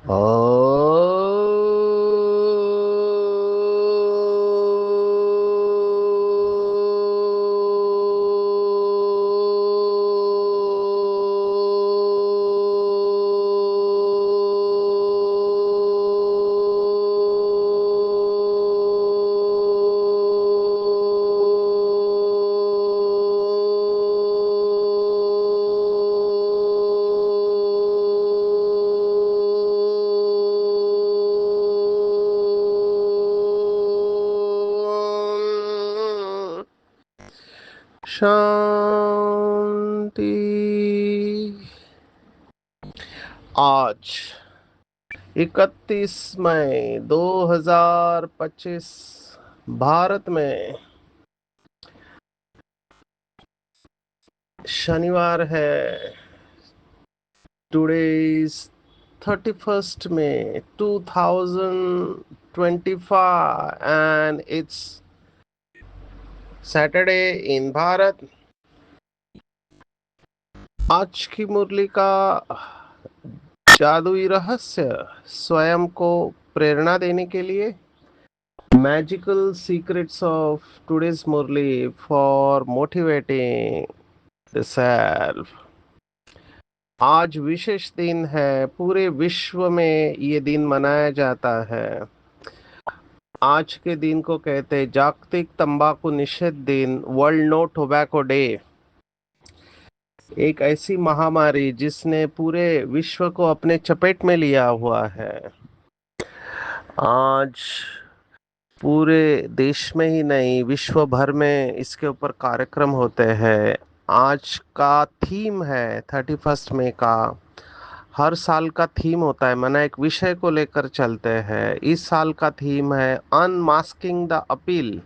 ओ शांति। आज 31 मई 2025 भारत में शनिवार है। Today is 31 May 2025 and it's Saturday in Bharat. आज की मुरली का जादुई रहस्य स्वयं को प्रेरणा देने के लिए magical secrets of today's Murli for motivating the self. आज विशेष दिन है, पूरे विश्व में ये दिन मनाया जाता है। आज के दिन को कहते हैं जागतिक तंबाकू निषेध दिन, वर्ल्ड नो टोबैको डे। एक ऐसी महामारी जिसने पूरे विश्व को अपने चपेट में लिया हुआ है। आज पूरे देश में ही नहीं, विश्व भर में इसके ऊपर कार्यक्रम होते हैं। आज का थीम है 31 मई का। हर साल का थीम होता है, माना एक विषय को लेकर चलते हैं। इस साल का थीम है अनमास्किंग द अपील।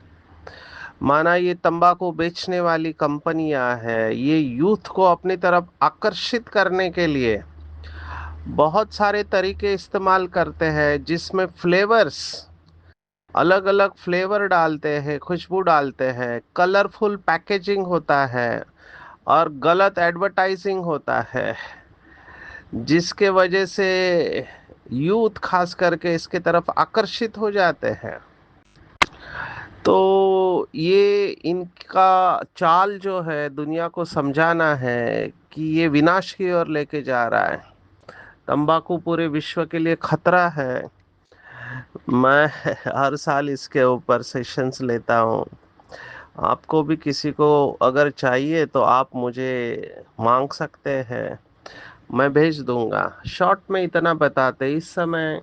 माना ये तंबाकू बेचने वाली कंपनियां हैं, ये यूथ को अपनी तरफ आकर्षित करने के लिए बहुत सारे तरीके इस्तेमाल करते हैं, जिसमें फ्लेवर्स, अलग अलग फ्लेवर डालते हैं, खुशबू डालते हैं, कलरफुल पैकेजिंग होता है और गलत एडवर्टाइजिंग होता है, जिसके वजह से यूथ खास करके इसके तरफ आकर्षित हो जाते हैं। तो ये इनका चाल जो है, दुनिया को समझाना है कि ये विनाश की ओर लेके जा रहा है। तंबाकू पूरे विश्व के लिए खतरा है। मैं हर साल इसके ऊपर सेशंस लेता हूँ। आपको भी किसी को अगर चाहिए तो आप मुझे मांग सकते हैं, मैं भेज दूंगा। शॉर्ट में इतना बताते, इस समय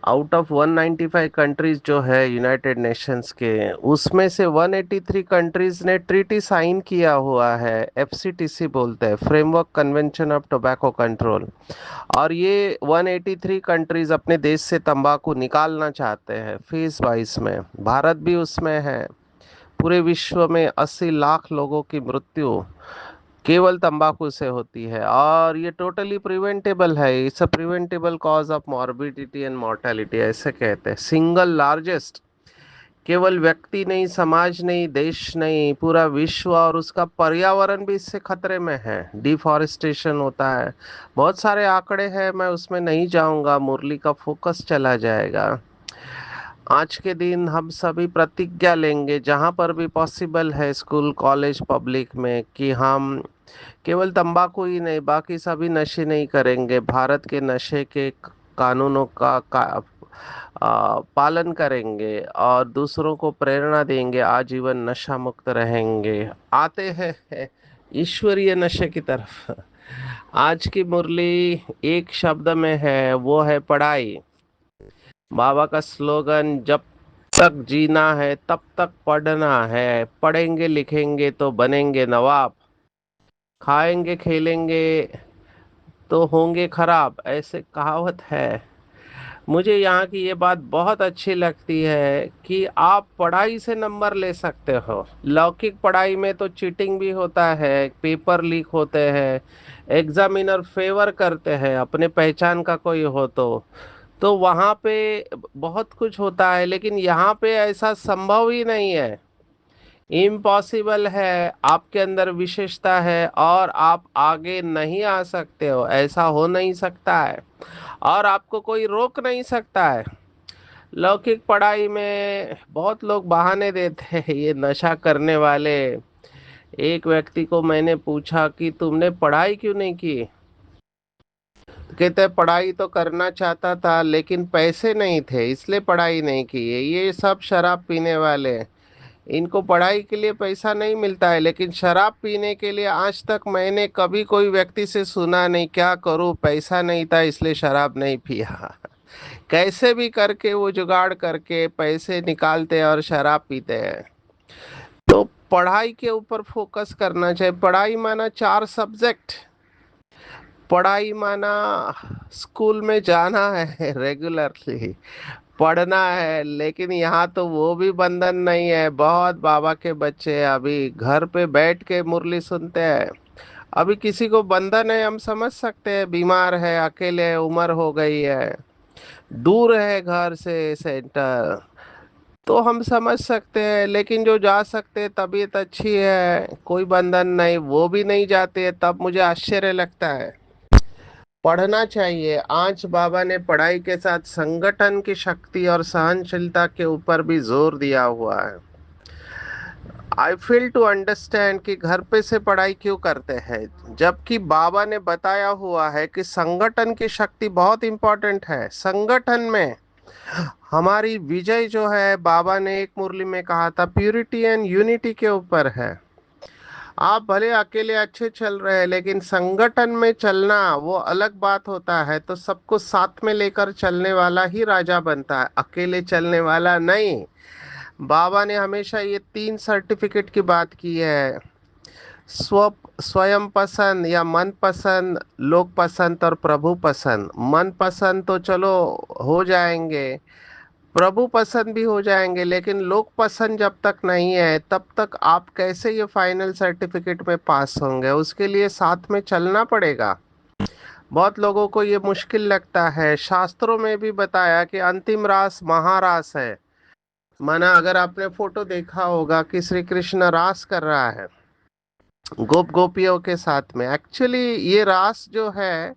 आउट ऑफ 195 कंट्रीज जो है यूनाइटेड नेशंस के, उसमें से 183 कंट्रीज ने ट्रीटी साइन किया हुआ है। एफसीटीसी बोलते हैं, framework convention of tobacco control. और ये 183 कंट्रीज अपने देश से तंबाकू निकालना चाहते हैं फेज वाइज में। भारत भी उसमें है। पूरे विश्व में 80 लाख लोगों की मृत्यु केवल तंबाकू से होती है, और ये टोटली प्रिवेंटेबल है। It's a preventable cause of morbidity and mortality, ऐसे कहते हैं। सिंगल लार्जेस्ट, केवल व्यक्ति नहीं, समाज नहीं, देश नहीं, पूरा विश्व और उसका पर्यावरण भी इससे खतरे में है। डिफॉरेस्टेशन होता है, बहुत सारे आंकड़े हैं, मैं उसमें नहीं जाऊंगा, मुरली का फोकस चला जाएगा। आज के दिन हम सभी प्रतिज्ञा लेंगे, जहां पर भी पॉसिबल है, स्कूल, कॉलेज, पब्लिक में, कि हम केवल तंबाकू ही नहीं, बाकी सभी नशे नहीं करेंगे। भारत के नशे के कानूनों का पालन करेंगे और दूसरों को प्रेरणा देंगे, आजीवन नशा मुक्त रहेंगे। आते हैं ईश्वरीय नशे की तरफ। आज की मुरली एक शब्द में है, वो है पढ़ाई। बाबा का स्लोगन, जब तक जीना है तब तक पढ़ना है, पढ़ेंगे लिखेंगे तो बनेंगे नवाब, खाएंगे खेलेंगे तो होंगे खराब, ऐसे कहावत है। मुझे यहाँ की ये बात बहुत अच्छी लगती है कि आप पढ़ाई से नंबर ले सकते हो। लौकिक पढ़ाई में तो चीटिंग भी होता है, पेपर लीक होते हैं, एग्जामिनर फेवर करते हैं, अपने पहचान का कोई हो तो वहाँ पे बहुत कुछ होता है। लेकिन यहाँ पे ऐसा संभव ही नहीं है, इम्पॉसिबल है। आपके अंदर विशेषता है और आप आगे नहीं आ सकते हो, ऐसा हो नहीं सकता है। और आपको कोई रोक नहीं सकता है। लौकिक पढ़ाई में बहुत लोग बहाने देते हैं, ये नशा करने वाले। एक व्यक्ति को मैंने पूछा कि तुमने पढ़ाई क्यों नहीं की, तो कहते हैं पढ़ाई तो करना चाहता था लेकिन पैसे नहीं थे इसलिए पढ़ाई नहीं की है। ये सब शराब पीने वाले हैं। इनको पढ़ाई के लिए पैसा नहीं मिलता है, लेकिन शराब पीने के लिए आज तक मैंने कभी कोई व्यक्ति से सुना नहीं, क्या करूं पैसा नहीं था इसलिए शराब नहीं पिया। कैसे भी करके वो जुगाड़ करके पैसे निकालते हैं और शराब पीते हैं। तो पढ़ाई के ऊपर फोकस करना चाहिए। पढ़ाई माना 4 सब्जेक्ट। पढ़ाई माना स्कूल में जाना है रेगुलरली, पढ़ना है। लेकिन यहाँ तो वो भी बंधन नहीं है। बहुत बाबा के बच्चे अभी घर पे बैठ के मुरली सुनते हैं। अभी किसी को बंधन है, हम समझ सकते हैं, बीमार है, अकेले है, उम्र हो गई है, दूर है घर से सेंटर, तो हम समझ सकते हैं। लेकिन जो जा सकते हैं, तबीयत अच्छी है, कोई बंधन नहीं, वो भी नहीं जाते हैं, तब मुझे आश्चर्य लगता है। पढ़ना चाहिए। आज बाबा ने पढ़ाई के साथ संगठन की शक्ति और सहनशीलता के ऊपर भी जोर दिया हुआ है। आई फील टू अंडरस्टैंड कि घर पे से पढ़ाई क्यों करते हैं, जबकि बाबा ने बताया हुआ है कि संगठन की शक्ति बहुत इंपॉर्टेंट है। संगठन में हमारी विजय जो है, बाबा ने एक मुरली में कहा था, प्यूरिटी एंड यूनिटी के ऊपर है। आप भले अकेले अच्छे चल रहे हैं, लेकिन संगठन में चलना वो अलग बात होता है। तो सबको साथ में लेकर चलने वाला ही राजा बनता है, अकेले चलने वाला नहीं। बाबा ने हमेशा ये 3 सर्टिफिकेट की बात की है। स्व स्वयं पसंद या मन पसंद, लोक पसंद और प्रभु पसंद। मन पसंद तो चलो हो जाएंगे, प्रभु पसंद भी हो जाएंगे, लेकिन लोक पसंद जब तक नहीं है तब तक आप कैसे ये फाइनल सर्टिफिकेट में पास होंगे। उसके लिए साथ में चलना पड़ेगा। बहुत लोगों को ये मुश्किल लगता है। शास्त्रों में भी बताया कि अंतिम रास महारास है। माना अगर आपने फोटो देखा होगा कि श्री कृष्ण रास कर रहा है गोप गोपियों के साथ में। एक्चुअली ये रास जो है,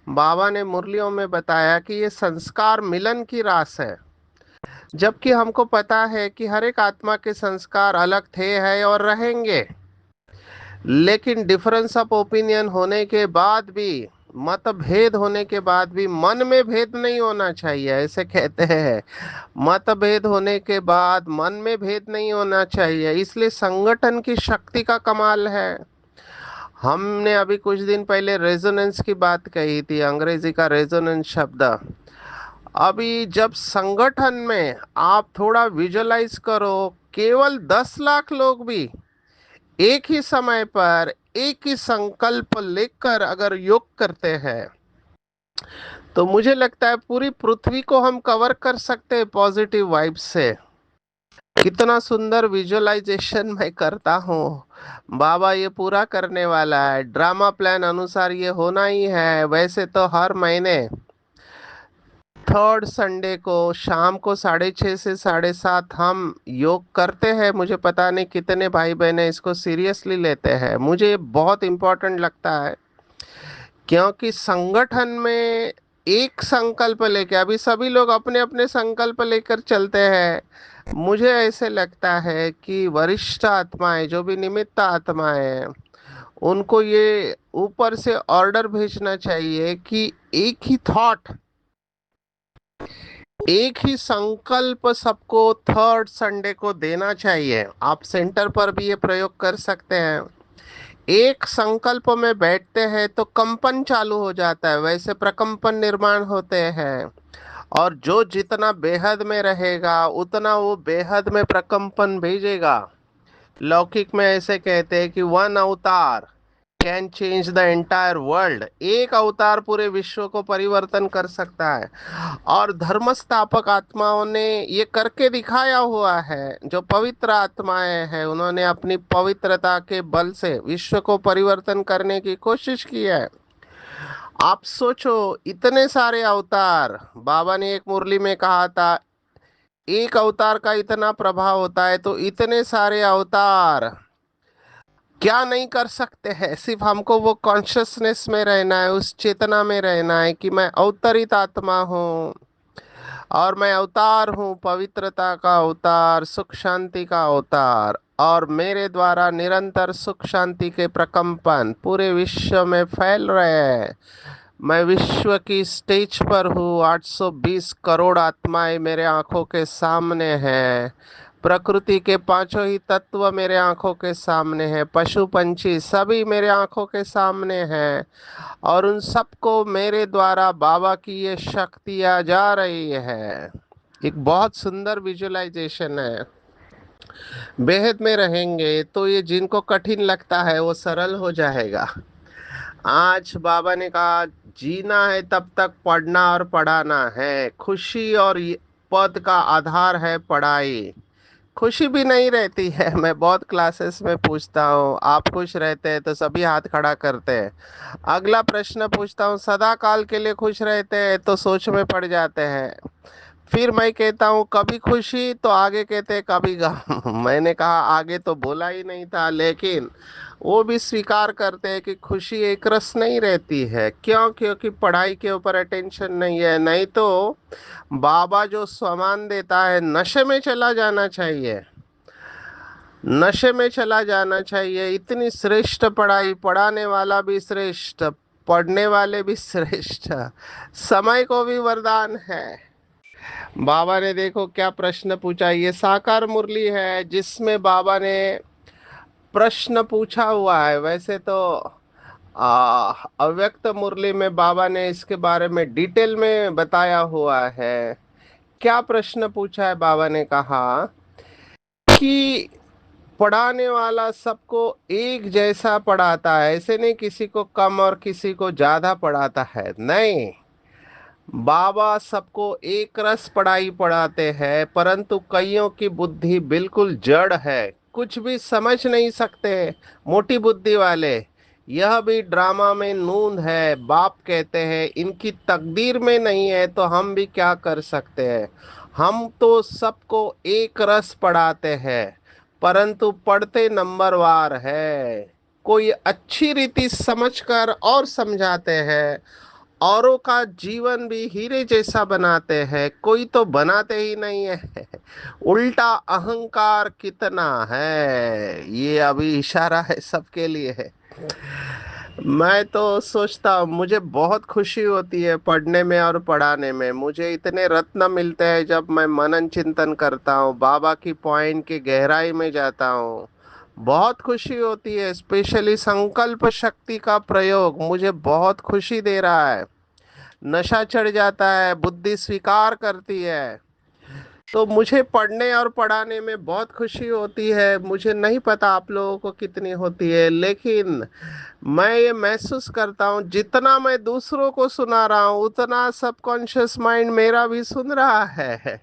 बाबा ने मुरलियों में बताया कि ये संस्कार मिलन की रास है। जबकि हमको पता है कि हर एक आत्मा के संस्कार अलग थे, है और रहेंगे। लेकिन डिफरेंस ऑफ ओपिनियन होने के बाद भी, मतभेद होने के बाद भी, मन में भेद नहीं होना चाहिए, ऐसे कहते हैं। मतभेद होने के बाद मन में भेद नहीं होना चाहिए। इसलिए संगठन की शक्ति का कमाल है। हमने अभी कुछ दिन पहले रेजोनेंस की बात कही थी, अंग्रेजी का रेजोनेंस शब्द। अभी जब संगठन में आप थोड़ा विजुअलाइज करो, केवल 10 लाख लोग भी एक ही समय पर एक ही संकल्प लेकर अगर योग करते हैं, तो मुझे लगता है पूरी पृथ्वी को हम कवर कर सकते हैं पॉजिटिव वाइब्स से। कितना सुंदर विजुअलाइजेशन मैं करता हूँ। बाबा ये पूरा करने वाला है। ड्रामा प्लान अनुसार ये होना ही है। वैसे तो हर महीने 3rd संडे को शाम को 6:30 से 7:30 हम योग करते हैं। मुझे पता नहीं कितने भाई बहन इसको सीरियसली लेते हैं। मुझे ये बहुत इम्पोर्टेंट लगता है, क्योंकि संगठन में एक संकल्प लेके, अभी सभी लोग अपने अपने संकल्प लेकर चलते हैं। मुझे ऐसे लगता है कि वरिष्ठ आत्माएं, जो भी निमित्त आत्माएं हैं, उनको ये ऊपर से ऑर्डर भेजना चाहिए कि एक ही थॉट, एक ही संकल्प सबको 3rd संडे को देना चाहिए। आप सेंटर पर भी ये प्रयोग कर सकते हैं। एक संकल्प में बैठते हैं तो कंपन चालू हो जाता है, वैसे प्रकंपन निर्माण होते हैं। और जो जितना बेहद में रहेगा उतना वो बेहद में प्रकंपन भेजेगा। लौकिक में ऐसे कहते हैं कि 1 अवतार can change the entire world. एक अवतार पूरे विश्व को परिवर्तन कर सकता है। और धर्म स्थापक आत्माओं ने ये करके दिखाया हुआ है। जो पवित्र आत्माएं हैं, उन्होंने अपनी पवित्रता के बल से विश्व को परिवर्तन करने की कोशिश की है। आप सोचो, इतने सारे अवतार, बाबा ने एक मुरली में कहा था एक अवतार का इतना प्रभाव होता है, तो इतने सारे अवतार क्या नहीं कर सकते हैं, सिर्फ हमको वो कॉन्शियसनेस में रहना है, उस चेतना में रहना है कि मैं अवतरित आत्मा हूँ और मैं अवतार हूँ, पवित्रता का अवतार, सुख शांति का अवतार, और मेरे द्वारा निरंतर सुख शांति के प्रकंपन पूरे विश्व में फैल रहे हैं। मैं विश्व की स्टेज पर हूँ, 820 करोड़ आत्माएं मेरे आंखों के सामने हैं, प्रकृति के पांचों ही तत्व मेरे आंखों के सामने हैं, पशु पंछी सभी मेरे आंखों के सामने हैं, और उन सबको मेरे द्वारा बाबा की ये शक्तियाँ जा रही है। एक बहुत सुंदर विजुअलाइजेशन है। बेहद में रहेंगे तो ये जिनको कठिन लगता है वो सरल हो जाएगा। आज बाबा ने कहा, जीना है तब तक पढ़ना और पढ़ाना है। खुशी और पद का आधार है पढ़ाई। खुशी भी नहीं रहती है। मैं बहुत क्लासेस में पूछता हूँ, आप खुश रहते हैं तो सभी हाथ खड़ा करते हैं। अगला प्रश्न पूछता हूँ, सदा काल के लिए खुश रहते हैं तो सोच में पड़ जाते हैं। फिर मैं कहता हूँ कभी खुशी, तो आगे कहते हैं कभी गम। मैंने कहा आगे तो बोला ही नहीं था, लेकिन वो भी स्वीकार करते हैं कि खुशी एक रस नहीं रहती है। क्यों? क्योंकि पढ़ाई के ऊपर अटेंशन नहीं है। नहीं तो बाबा जो सामान देता है, नशे में चला जाना चाहिए, नशे में चला जाना चाहिए। इतनी श्रेष्ठ पढ़ाई, पढ़ाने वाला भी श्रेष्ठ, पढ़ने वाले भी श्रेष्ठ, समय को भी वरदान है। बाबा ने देखो क्या प्रश्न पूछा। ये साकार मुरली है जिसमें बाबा ने प्रश्न पूछा हुआ है। वैसे तो अव्यक्त मुरली में बाबा ने इसके बारे में डिटेल में बताया हुआ है। क्या प्रश्न पूछा है? बाबा ने कहा कि पढ़ाने वाला सबको एक जैसा पढ़ाता है, ऐसे नहीं किसी को कम और किसी को ज्यादा पढ़ाता है, नहीं। बाबा सबको एक रस पढ़ाई पढ़ाते हैं, परंतु कईयों की बुद्धि बिल्कुल जड़ है, कुछ भी समझ नहीं सकते, मोटी बुद्धि वाले। यह भी ड्रामा में नूंद है। बाप कहते हैं इनकी तकदीर में नहीं है तो हम भी क्या कर सकते हैं। हम तो सबको एक रस पढ़ाते हैं, परंतु पढ़ते नंबरवार है। कोई अच्छी रीति समझकर और समझाते हैं, औरों का जीवन भी हीरे जैसा बनाते हैं, कोई तो बनाते ही नहीं है। उल्टा अहंकार कितना है, ये अभी इशारा है सबके लिए है। मैं तो सोचता हूँ, मुझे बहुत खुशी होती है पढ़ने में और पढ़ाने में। मुझे इतने रत्न मिलते हैं जब मैं मनन चिंतन करता हूँ, बाबा की पॉइंट की गहराई में जाता हूँ। बहुत खुशी होती है। स्पेशली संकल्प शक्ति का प्रयोग मुझे बहुत खुशी दे रहा है। नशा चढ़ जाता है, बुद्धि स्वीकार करती है। तो मुझे पढ़ने और पढ़ाने में बहुत खुशी होती है। मुझे नहीं पता आप लोगों को कितनी होती है, लेकिन मैं ये महसूस करता हूँ जितना मैं दूसरों को सुना रहा हूँ उतना सबकॉन्शियस माइंड मेरा भी सुन रहा है,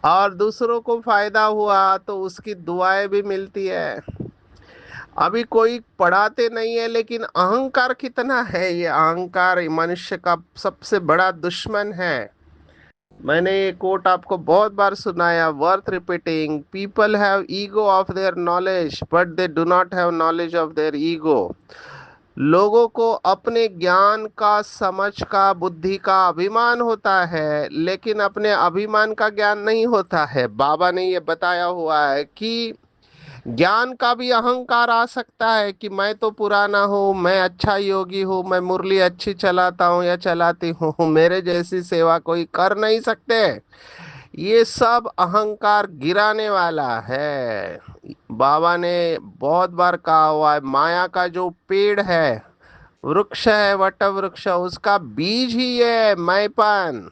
और दूसरों को फायदा हुआ तो उसकी दुआएं भी मिलती है। अभी कोई पढ़ाते नहीं है, लेकिन अहंकार कितना है। ये अहंकार मनुष्य का सबसे बड़ा दुश्मन है। मैंने ये कोट आपको बहुत बार सुनाया, worth repeating. People have ego of their knowledge but they do not have knowledge of their ego. लोगों को अपने ज्ञान का, समझ का, बुद्धि का अभिमान होता है, लेकिन अपने अभिमान का ज्ञान नहीं होता है। बाबा ने ये बताया हुआ है कि ज्ञान का भी अहंकार आ सकता है कि मैं तो पुराना हूँ, मैं अच्छा योगी हूँ, मैं मुरली अच्छी चलाता हूँ या चलाती हूँ, मेरे जैसी सेवा कोई कर नहीं सकते। ये सब अहंकार गिराने वाला है। बाबा ने बहुत बार कहा हुआ है, माया का जो पेड़ है, वृक्ष है, वट वृक्ष, उसका बीज ही है मैंपन।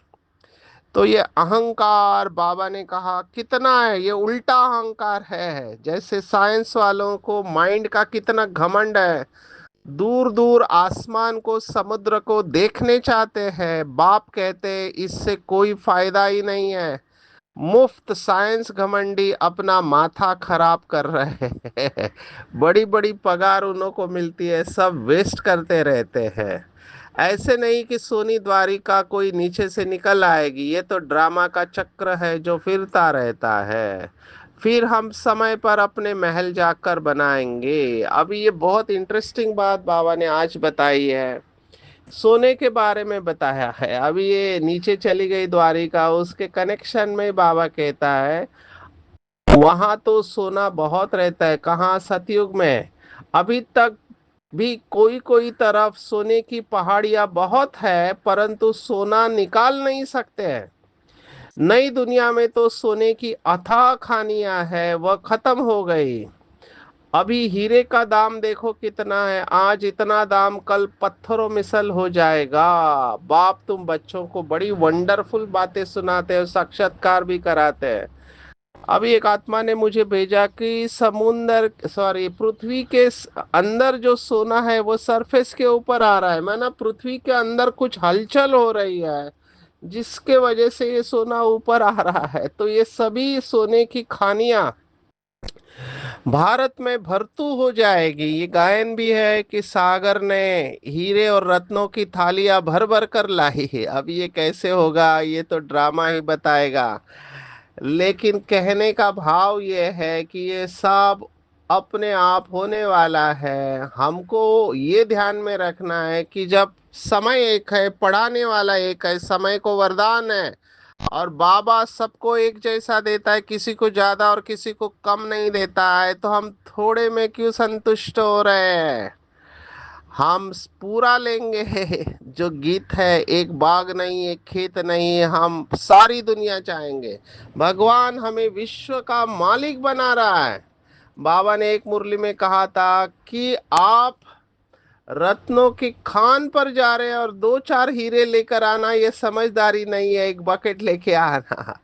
तो ये अहंकार, बाबा ने कहा कितना है, ये उल्टा अहंकार है। जैसे साइंस वालों को माइंड का कितना घमंड है, दूर दूर आसमान को, समुद्र को देखने चाहते हैं। बाप कहते हैं इससे कोई फायदा ही नहीं है। मुफ्त साइंस घमंडी अपना माथा खराब कर रहे हैं। बड़ी बड़ी पगार उन्हों को मिलती है, सब वेस्ट करते रहते हैं। ऐसे नहीं कि सोनी द्वारिका कोई नीचे से निकल आएगी, ये तो ड्रामा का चक्र है जो फिरता रहता है। फिर हम समय पर अपने महल जाकर बनाएंगे। अभी ये बहुत इंटरेस्टिंग बात बाबा ने आज बताई है, सोने के बारे में बताया है। अभी ये नीचे चली गई द्वारिका, उसके कनेक्शन में बाबा कहता है वहां तो सोना बहुत रहता है। कहाँ? सतयुग में। अभी तक भी कोई कोई तरफ सोने की पहाड़ियां बहुत है, परंतु सोना निकाल नहीं सकते हैं। नई दुनिया में तो सोने की अथाह खानियां है, वह खत्म हो गई। अभी हीरे का दाम देखो कितना है, आज इतना दाम कल पत्थरों मिसल हो जाएगा। बाप तुम बच्चों को बड़ी वंडरफुल बातें सुनाते हो, साक्षात्कार भी कराते हैं। अभी एक आत्मा ने मुझे भेजा कि समुंदर, सॉरी, पृथ्वी के अंदर जो सोना है वो सरफेस के ऊपर आ रहा है। माना पृथ्वी के अंदर कुछ हलचल हो रही है, जिसके वजह से ये सोना ऊपर आ रहा है। तो ये सभी सोने की खानियां भारत में भरतू हो जाएगी। ये गायन भी है कि सागर ने हीरे और रत्नों की थालियां भर भर कर लाई है। अब ये कैसे होगा, ये तो ड्रामा ही बताएगा। लेकिन कहने का भाव ये है कि ये सब अपने आप होने वाला है। हमको ये ध्यान में रखना है कि जब समय एक है, पढ़ाने वाला एक है, समय को वरदान है, और बाबा सबको एक जैसा देता है, किसी को ज्यादा और किसी को कम नहीं देता है। तो हम थोड़े में क्यों संतुष्ट हो रहे हैं? हम पूरा लेंगे। जो गीत है, एक बाग नहीं, एक खेत नहीं, हम सारी दुनिया चाहेंगे। भगवान हमें विश्व का मालिक बना रहा है। बाबा ने एक मुरली में कहा था कि आप रत्नों की खान पर जा रहे हैं और दो चार हीरे लेकर आना ये समझदारी नहीं है, एक बकेट लेके आना।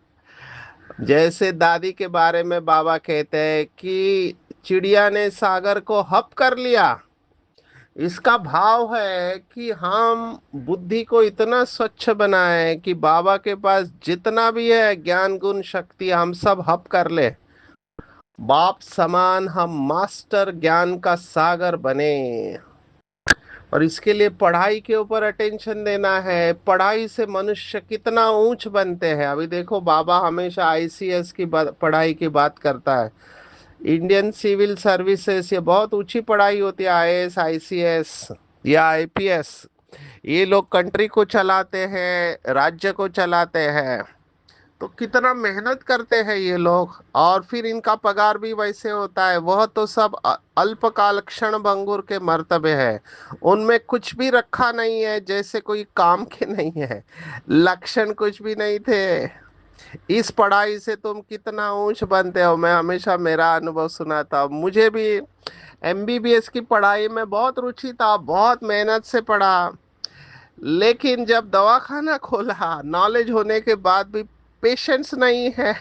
जैसे दादी के बारे में बाबा कहते हैं कि चिड़िया ने सागर को हप कर लिया। इसका भाव है कि हम बुद्धि को इतना स्वच्छ बनाएं कि बाबा के पास जितना भी है ज्ञान गुण शक्ति हम सब हप कर ले। बाप समान हम मास्टर ज्ञान का सागर बने। और इसके लिए पढ़ाई के ऊपर अटेंशन देना है। पढ़ाई से मनुष्य कितना ऊंच बनते हैं। अभी देखो बाबा हमेशा आईसीएस की पढ़ाई की बात करता है। इंडियन सिविल सर्विसेज, ये बहुत ऊंची पढ़ाई होती है, आईएएस, आईसीएस या आईपीएस। ये लोग कंट्री को चलाते हैं, राज्य को चलाते हैं। तो कितना मेहनत करते हैं ये लोग, और फिर इनका पगार भी वैसे होता है। वह तो सब अल्पकाल क्षण भंगुर के मर्तबे है, उनमें कुछ भी रखा नहीं है, जैसे कोई काम के नहीं है, लक्षण कुछ भी नहीं थे। इस पढ़ाई से तुम कितना ऊंच बनते हो। मैं हमेशा मेरा अनुभव सुनाता हूँ। मुझे भी एमबीबीएस की पढ़ाई में बहुत रुचि था, बहुत मेहनत से पढ़ा, लेकिन जब दवाखाना खोला, नॉलेज होने के बाद भी पेशेंस नहीं है।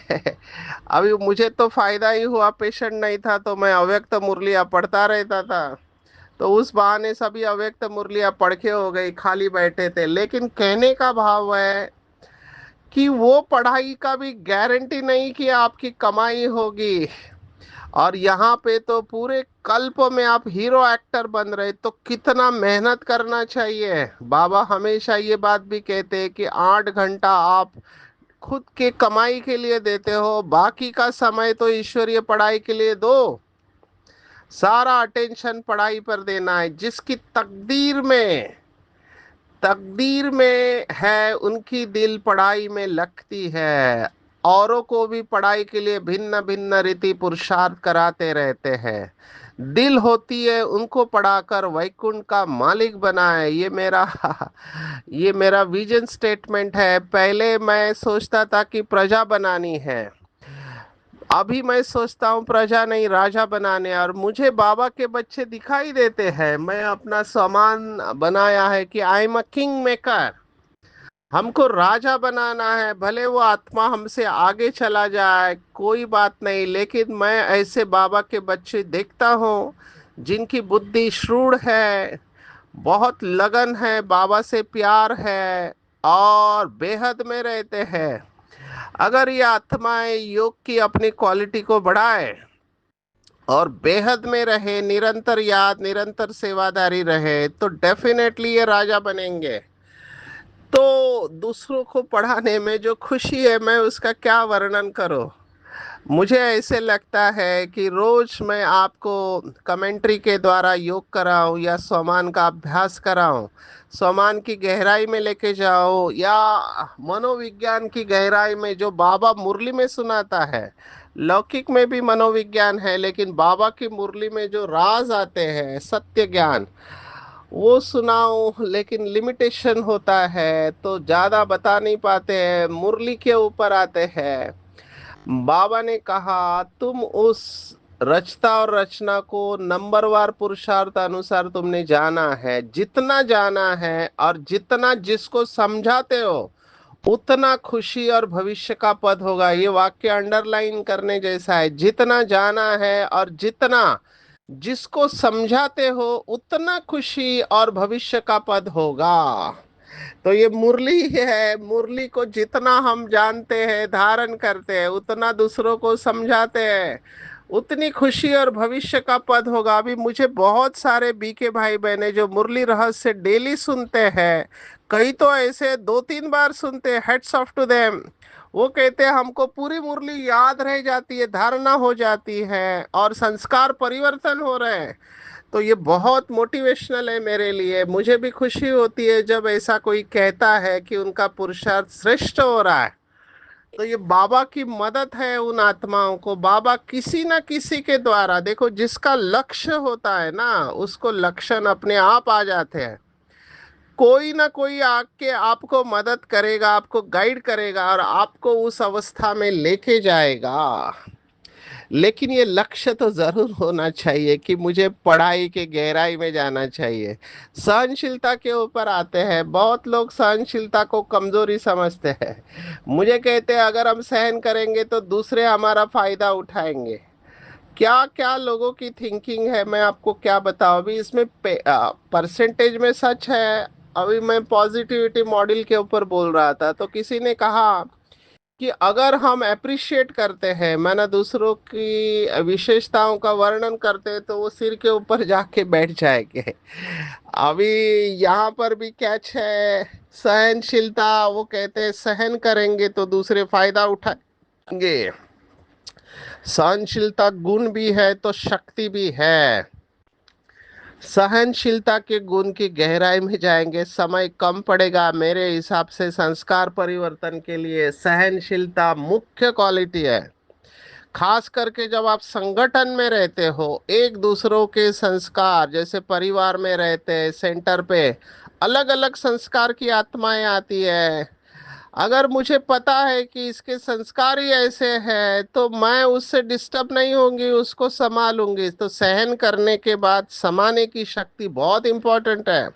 अभी मुझे तो फायदा ही हुआ, पेशेंट नहीं था तो मैं अव्यक्त मुरलियां पढ़ता रहता था। तो उस बहाने सभी अव्यक्त मुरलियां पढ़ के हो गई, खाली बैठे थे। लेकिन कहने का भाव है कि वो पढ़ाई का भी गारंटी नहीं कि आपकी कमाई होगी। और यहाँ पे तो पूरे कल्प में आप हीरो एक्टर बन रहे, तो कितना मेहनत करना चाहिए। बाबा हमेशा ये बात भी कहते हैं कि 8 घंटा आप खुद के कमाई के लिए देते हो, बाकी का समय तो ईश्वरीय पढ़ाई के लिए दो। सारा अटेंशन पढ़ाई पर देना है। जिसकी तकदीर में है उनकी दिल पढ़ाई में लगती है। औरों को भी पढ़ाई के लिए भिन्न भिन्न रीति पुरुषार्थ कराते रहते हैं। दिल होती है उनको पढ़ाकर वैकुंठ का मालिक बनाए। ये मेरा विजन स्टेटमेंट है। पहले मैं सोचता था कि प्रजा बनानी है, अभी मैं सोचता हूँ प्रजा नहीं, राजा बनाने। और मुझे बाबा के बच्चे दिखाई देते हैं। मैं अपना सामान बनाया है कि I am a king maker. हमको राजा बनाना है, भले वो आत्मा हमसे आगे चला जाए कोई बात नहीं, लेकिन मैं ऐसे बाबा के बच्चे देखता हूँ जिनकी बुद्धि श्रूढ़ है, बहुत लगन है, बाबा से प्यार है, और बेहद में रहते हैं। अगर ये आत्माएं योग की अपनी क्वालिटी को बढ़ाए और बेहद में रहे, निरंतर याद, निरंतर सेवादारी रहे, तो डेफिनेटली ये राजा बनेंगे। तो दूसरों को पढ़ाने में जो खुशी है, मैं उसका क्या वर्णन करूं। मुझे ऐसे लगता है कि रोज मैं आपको कमेंट्री के द्वारा योग कराऊं या स्वमान का अभ्यास कराऊं, स्वमान की गहराई में लेके जाओ या मनोविज्ञान की गहराई में जो बाबा मुरली में सुनाता है। लौकिक में भी मनोविज्ञान है, लेकिन बाबा की मुरली में जो राज आते हैं, सत्य ज्ञान, वो सुनाओ। लेकिन लिमिटेशन होता है तो ज्यादा बता नहीं पाते हैं, मुरली के ऊपर आते हैं। बाबा ने कहा तुम उस रचता और रचना को नंबरवार पुरुषार्थ अनुसार तुमने जाना है, जितना जाना है और जितना जिसको समझाते हो उतना खुशी और भविष्य का पद होगा। ये वाक्य अंडरलाइन करने जैसा है। जितना जाना है और जितना जिसको समझाते हो उतना खुशी और भविष्य का पद होगा। तो ये मुरली है, मुरली को जितना हम जानते हैं, धारण करते हैं, उतना दूसरों को समझाते हैं, उतनी खुशी और भविष्य का पद होगा। अभी मुझे बहुत सारे बीके भाई बहने जो मुरली रहस्य डेली सुनते हैं, कई तो ऐसे 2-3 बार सुनते हैं, हेड्स ऑफ टू देम। वो कहते हैं हमको पूरी मुरली याद रह जाती है, धारणा हो जाती है और संस्कार परिवर्तन हो रहे हैं। तो ये बहुत मोटिवेशनल है मेरे लिए। मुझे भी खुशी होती है जब ऐसा कोई कहता है कि उनका पुरुषार्थ श्रेष्ठ हो रहा है। तो ये बाबा की मदद है उन आत्माओं को। बाबा किसी ना किसी के द्वारा, देखो जिसका लक्ष्य होता है ना, उसको लक्षण अपने आप आ जाते हैं। कोई ना कोई आके आपको मदद करेगा, आपको गाइड करेगा और आपको उस अवस्था में लेके जाएगा। लेकिन ये लक्ष्य तो जरूर होना चाहिए कि मुझे पढ़ाई के गहराई में जाना चाहिए। सहनशीलता के ऊपर आते हैं, बहुत लोग सहनशीलता को कमजोरी समझते हैं। मुझे कहते हैं अगर हम सहन करेंगे तो दूसरे हमारा फायदा उठाएंगे। क्या क्या लोगों की थिंकिंग है, मैं आपको क्या बताऊं। अभी इसमें परसेंटेज में सच है। अभी मैं पॉजिटिविटी मॉडल के ऊपर बोल रहा था तो किसी ने कहा कि अगर हम अप्रिशिएट करते हैं, माना दूसरों की विशेषताओं का वर्णन करते हैं, तो वो सिर के ऊपर जाके बैठ जाएंगे। अभी यहाँ पर भी कैच है, सहनशीलता। वो कहते हैं सहन करेंगे तो दूसरे फायदा उठाएंगे। सहनशीलता गुण भी है तो शक्ति भी है। सहनशीलता के गुण की गहराई में जाएंगे, समय कम पड़ेगा। मेरे हिसाब से संस्कार परिवर्तन के लिए सहनशीलता मुख्य क्वालिटी है। खास करके जब आप संगठन में रहते हो, एक दूसरों के संस्कार, जैसे परिवार में रहते हैं, सेंटर पे अलग अलग संस्कार की आत्माएं आती है। अगर मुझे पता है कि इसके संस्कार ही ऐसे हैं तो मैं उससे डिस्टर्ब नहीं होंगी, उसको संभालूंगी। तो सहन करने के बाद समाने की शक्ति बहुत इंपॉर्टेंट है।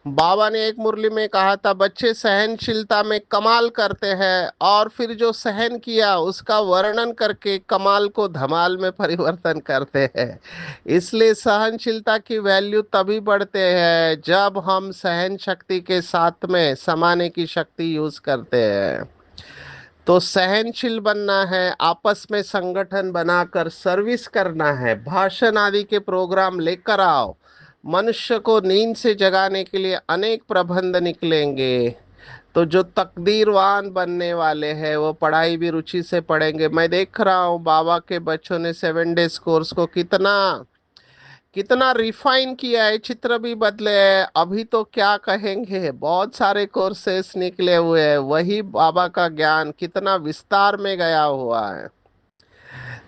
बाबा ने एक मुरली में कहा था बच्चे सहनशीलता में कमाल करते हैं, और फिर जो सहन किया उसका वर्णन करके कमाल को धमाल में परिवर्तन करते हैं। इसलिए सहनशीलता की वैल्यू तभी बढ़ते हैं जब हम सहन शक्ति के साथ में समाने की शक्ति यूज करते हैं। तो सहनशील बनना है, आपस में संगठन बनाकर सर्विस करना है, भाषण आदि के प्रोग्राम लेकर आओ। मनुष्य को नींद से जगाने के लिए अनेक प्रबंध निकलेंगे। तो जो तकदीरवान बनने वाले हैं वो पढ़ाई भी रुचि से पढ़ेंगे। मैं देख रहा हूँ बाबा के बच्चों ने 7 डेज कोर्स को कितना कितना रिफाइन किया है, चित्र भी बदले हैं। अभी तो क्या कहेंगे, बहुत सारे कोर्सेस निकले हुए हैं, वही बाबा का ज्ञान कितना विस्तार में गया हुआ है।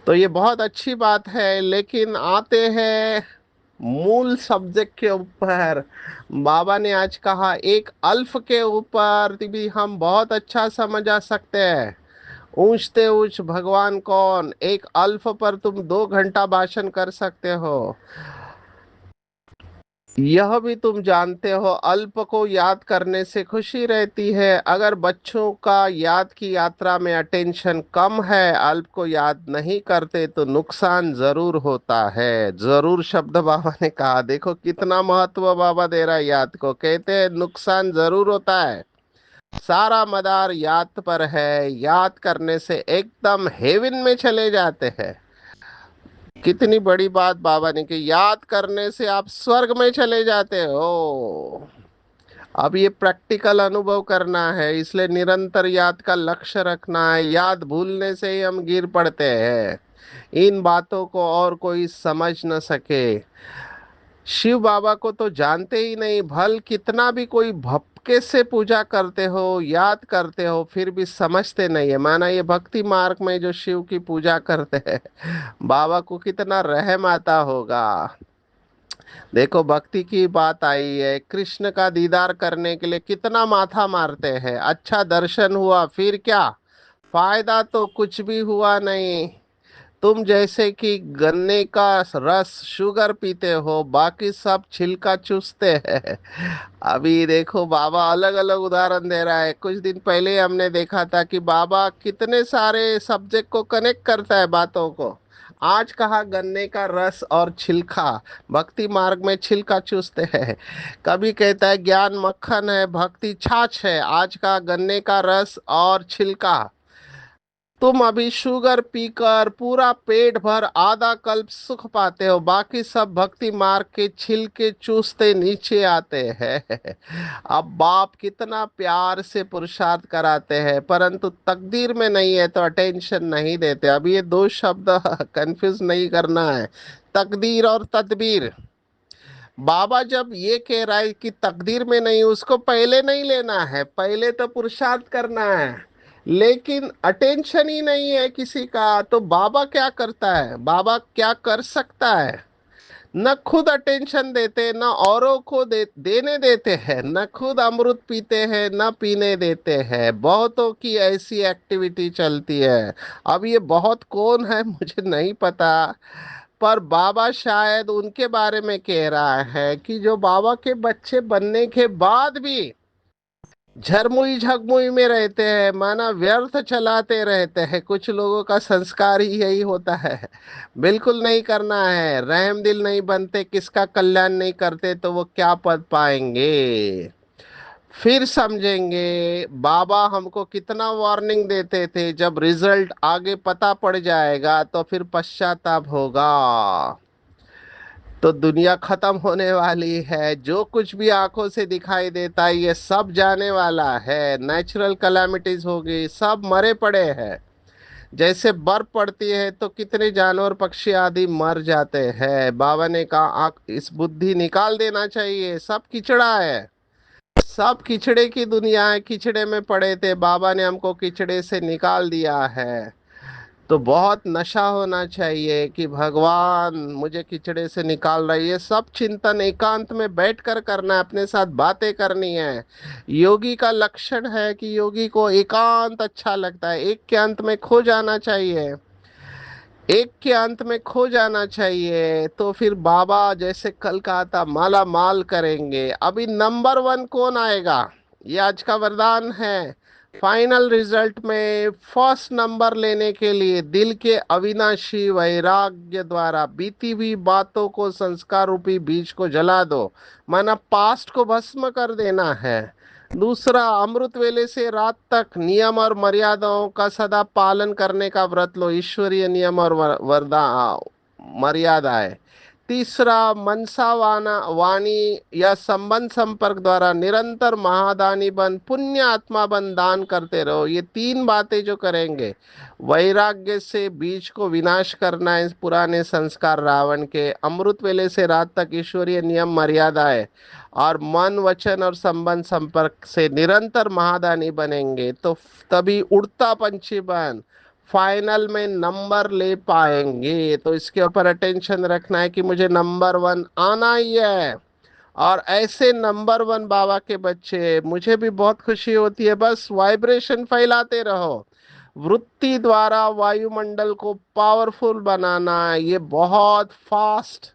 तो ये बहुत अच्छी बात है। लेकिन आते हैं मूल सब्जेक्ट के ऊपर। बाबा ने आज कहा एक अल्फ के ऊपर भी हम बहुत अच्छा समझ आ सकते हैं। ऊंचते ऊंच भगवान कौन, एक अल्फ पर तुम 2 घंटा भाषण कर सकते हो। यह भी तुम जानते हो अल्प को याद करने से खुशी रहती है। अगर बच्चों का याद की यात्रा में अटेंशन कम है, अल्प को याद नहीं करते, तो नुकसान जरूर होता है। जरूर शब्द बाबा ने कहा, देखो कितना महत्व बाबा दे रहा है याद को। कहते हैं नुकसान जरूर होता है। सारा मदार याद पर है, याद करने से एकदम हेवन में चले जाते हैं। कितनी बड़ी बात बाबा ने कि याद करने से आप स्वर्ग में चले जाते हो। अब ये प्रैक्टिकल अनुभव करना है, इसलिए निरंतर याद का लक्ष्य रखना है। याद भूलने से ही हम गिर पड़ते हैं, इन बातों को और कोई समझ न सके। शिव बाबा को तो जानते ही नहीं, भल कितना भी कोई भक्ति से पूजा करते हो, याद करते हो, फिर भी समझते नहीं है। माना ये भक्ति मार्ग में जो शिव की पूजा करते हैं, बाबा को कितना रहम आता होगा। देखो भक्ति की बात आई है, कृष्ण का दीदार करने के लिए कितना माथा मारते हैं। अच्छा दर्शन हुआ, फिर क्या फायदा? तो कुछ भी हुआ नहीं। तुम जैसे कि गन्ने का रस शुगर पीते हो, बाकी सब छिलका चूसते हैं। अभी देखो बाबा अलग अलग उदाहरण दे रहा है। कुछ दिन पहले हमने देखा था कि बाबा कितने सारे सब्जेक्ट को कनेक्ट करता है बातों को। आज कहा गन्ने का रस और छिलका, भक्ति मार्ग में छिलका चूसते हैं। कभी कहता है ज्ञान मक्खन है, भक्ति छाछ है, आज का गन्ने का रस और छिलका। तुम अभी शुगर पीकर पूरा पेट भर आधा कल्प सुख पाते हो, बाकी सब भक्ति मार्ग के छिलके चूसते नीचे आते हैं। अब बाप कितना प्यार से पुरुषार्थ कराते हैं, परंतु तकदीर में नहीं है तो अटेंशन नहीं देते। अब ये दो शब्द कंफ्यूज नहीं करना है, तकदीर और तदबीर। बाबा जब ये कह रहा है कि तकदीर में नहीं, उसको पहले नहीं लेना है, पहले तो पुरुषार्थ करना है। लेकिन अटेंशन ही नहीं है किसी का, तो बाबा क्या करता है, बाबा क्या कर सकता है? न खुद अटेंशन देते, न औरों को देने देते हैं, न खुद अमृत पीते हैं, न पीने देते हैं। बहुतों की ऐसी एक्टिविटी चलती है। अब ये बहुत कौन है मुझे नहीं पता, पर बाबा शायद उनके बारे में कह रहा है कि जो बाबा के बच्चे बनने के बाद भी झरमुई झगमुई में रहते हैं, माना व्यर्थ चलाते रहते हैं। कुछ लोगों का संस्कार ही यही होता है। बिल्कुल नहीं करना है, रहम दिल नहीं बनते, किसका कल्याण नहीं करते, तो वो क्या पद पाएंगे? फिर समझेंगे बाबा हमको कितना वार्निंग देते थे। जब रिजल्ट आगे पता पड़ जाएगा तो फिर पश्चाताप होगा। तो दुनिया खत्म होने वाली है। जो कुछ भी आंखों से दिखाई देता है ये सब जाने वाला है। नेचुरल कैलामिटीज होगी, सब मरे पड़े हैं। जैसे बर्फ पड़ती है तो कितने जानवर पक्षी आदि मर जाते हैं। बाबा ने कहा आँख इस बुद्धि निकाल देना चाहिए, सब कीचड़ा है, सब कीचड़े की दुनिया है। कीचड़े में पड़े थे, बाबा ने हमको कीचड़े से निकाल दिया है। तो बहुत नशा होना चाहिए कि भगवान मुझे कीचड़े से निकाल रही है। सब चिंतन एकांत में बैठकर करना है, अपने साथ बातें करनी है। योगी का लक्षण है कि योगी को एकांत अच्छा लगता है, एक के अंत में खो जाना चाहिए, एक के अंत में खो जाना चाहिए। तो फिर बाबा जैसे कल कहा था माला माल करेंगे। अभी नंबर वन कौन आएगा, ये आज का वरदान है। फाइनल रिजल्ट में फर्स्ट नंबर लेने के लिए दिल के अविनाशी वैराग्य द्वारा बीती हुई बातों को, संस्कार रूपी बीज को जला दो, माना पास्ट को भस्म कर देना है। दूसरा, अमृत वेले से रात तक नियम और मर्यादाओं का सदा पालन करने का व्रत लो, ईश्वरीय नियम और वरदा मर्यादाएं। तीसरा, मनसा वाना वाणी या संबंध संपर्क द्वारा निरंतर महादानी बन, पुण्य आत्मा बन, दान करते रहो। ये तीन बातें जो करेंगे, वैराग्य से बीज को विनाश करना है, पुराने संस्कार रावण के। अमृत वेले से रात तक ईश्वरीय नियम मर्यादाएं, और मन वचन और संबंध संपर्क से निरंतर महादानी बनेंगे, तो तभी उड़ता पंछी बन फाइनल में नंबर ले पाएंगे। तो इसके ऊपर अटेंशन रखना है कि मुझे नंबर वन आना ही है। और ऐसे नंबर वन बाबा के बच्चे, मुझे भी बहुत खुशी होती है। बस वाइब्रेशन फैलाते रहो, वृत्ति द्वारा वायुमंडल को पावरफुल बनाना, ये बहुत फास्ट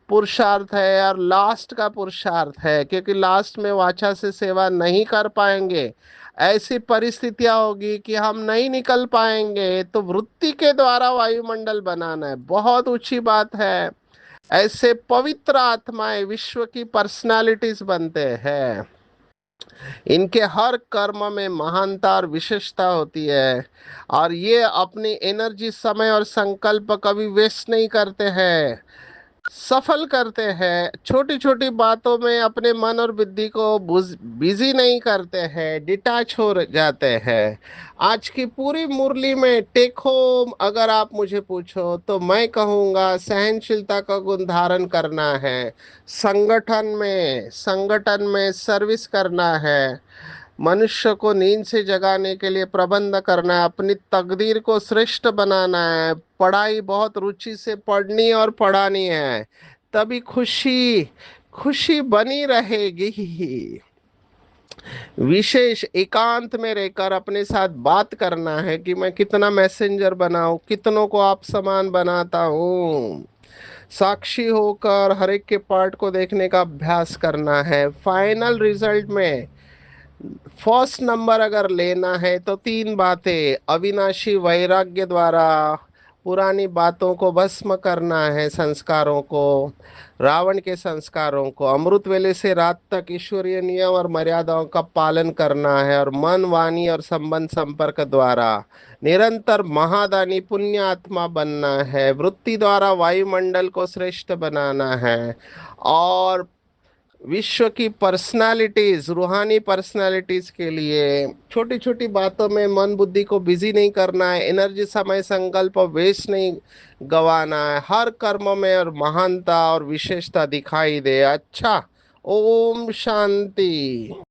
पुरुषार्थ है यार, लास्ट का पुरुषार्थ है। क्योंकि लास्ट में वाचा से सेवा नहीं कर पाएंगे, ऐसी परिस्थितियां होगी कि हम नहीं निकल पाएंगे। तो वृत्ति के द्वारा वायुमंडल बनाना है, बहुत ऊंची बात है। ऐसे पवित्र आत्माएं विश्व की पर्सनालिटीज बनते हैं। इनके हर कर्म में महानता और विशेषता होती है, और ये अपनी एनर्जी, समय और संकल्प कभी वेस्ट नहीं करते हैं। सफल करते हैं। छोटी छोटी बातों में अपने मन और बुद्धि को बिजी नहीं करते हैं, डिटैच हो जाते हैं। आज की पूरी मुरली में टेक होम अगर आप मुझे पूछो तो मैं कहूँगा सहनशीलता का गुण धारण करना है। संगठन में सर्विस करना है। मनुष्य को नींद से जगाने के लिए प्रबंध करना है, अपनी तकदीर को श्रेष्ठ बनाना है। पढ़ाई बहुत रुचि से पढ़नी और पढ़ानी है, तभी खुशी खुशी बनी रहेगी। विशेष एकांत में रहकर अपने साथ बात करना है कि मैं कितना मैसेंजर बनाऊं, कितनों को आप समान बनाता हूँ। साक्षी होकर हर एक के पार्ट को देखने का अभ्यास करना है। फाइनल रिजल्ट में फर्स्ट नंबर अगर लेना है तो तीन बातें: अविनाशी वैराग्य द्वारा पुरानी बातों को भस्म करना है, संस्कारों को, रावण के संस्कारों को, अमृत वेले से रात तक ईश्वरीय नियम और मर्यादाओं का पालन करना है, और मन वाणी और संबंध संपर्क द्वारा निरंतर महादानी पुण्य आत्मा बनना है। वृत्ति द्वारा वायुमंडल को श्रेष्ठ बनाना है। और विश्व की पर्सनालिटीज, रूहानी पर्सनालिटीज के लिए छोटी छोटी बातों में मन बुद्धि को बिजी नहीं करना है, एनर्जी समय संकल्प वेस्ट नहीं गवाना है। हर कर्म में और महानता और विशेषता दिखाई दे। अच्छा, ओम शांति।